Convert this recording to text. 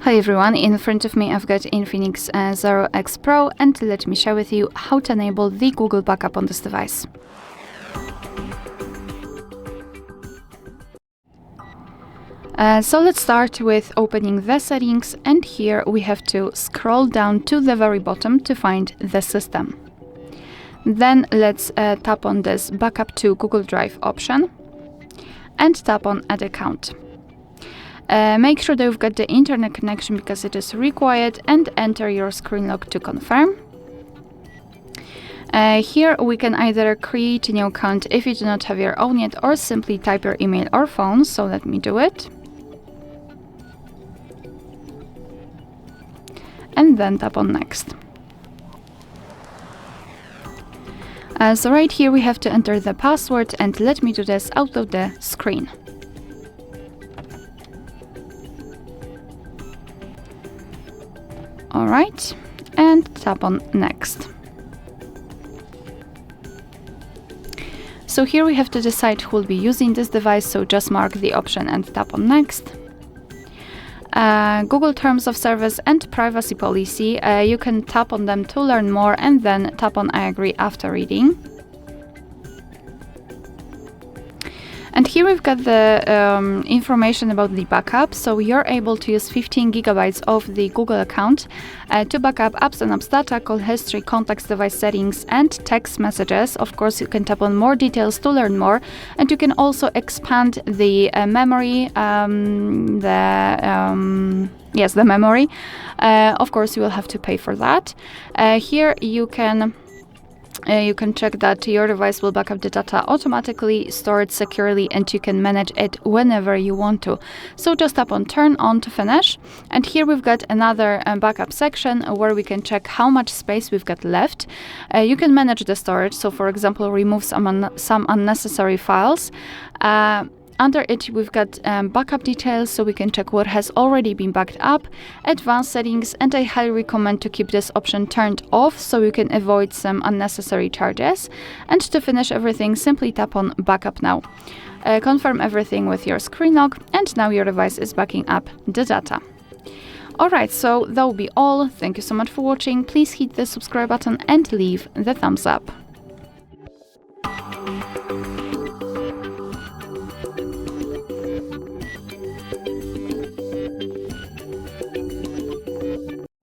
Hi everyone, in front of me I've got INFINIX Zero X Pro, and let me share with you how to enable the Google backup on this device. So let's start with opening the settings, and here we have to scroll down to the very bottom to find the system. Then let's tap on this Backup to Google Drive option and tap on Add Account. Make sure that you've got the internet connection because it is required, and enter your screen lock to confirm. Here we can either create a new account if you do not have your own yet, or simply type your email or phone, so let me do it. And then tap on Next. So right here we have to enter the password, and let me do this out of the screen. Alright, and tap on Next. So here we have to decide who will be using this device, so just mark the option and tap on Next. Google Terms of Service and Privacy Policy, you can tap on them to learn more, and then tap on I agree after reading. And here we've got the information about the backup. So you're able to use 15 gigabytes of the Google account to backup apps and apps data, call history, contacts, device settings, and text messages. Of course, you can tap on more details to learn more, and you can also expand the memory. The memory. Of course, you will have to pay for that. Here you can check that your device will backup the data automatically, store it securely, and you can manage it whenever you want to. So just tap on Turn On to finish. And here we've got another backup section where we can check how much space we've got left. You can manage the storage, so for example, remove some unnecessary files. Under it, we've got backup details, so we can check what has already been backed up, advanced settings, and I highly recommend to keep this option turned off so you can avoid some unnecessary charges. And to finish everything, simply tap on Backup Now. Confirm everything with your screen lock, and now your device is backing up the data. Alright, so that will be all. Thank you so much for watching. Please hit the subscribe button and leave the thumbs up.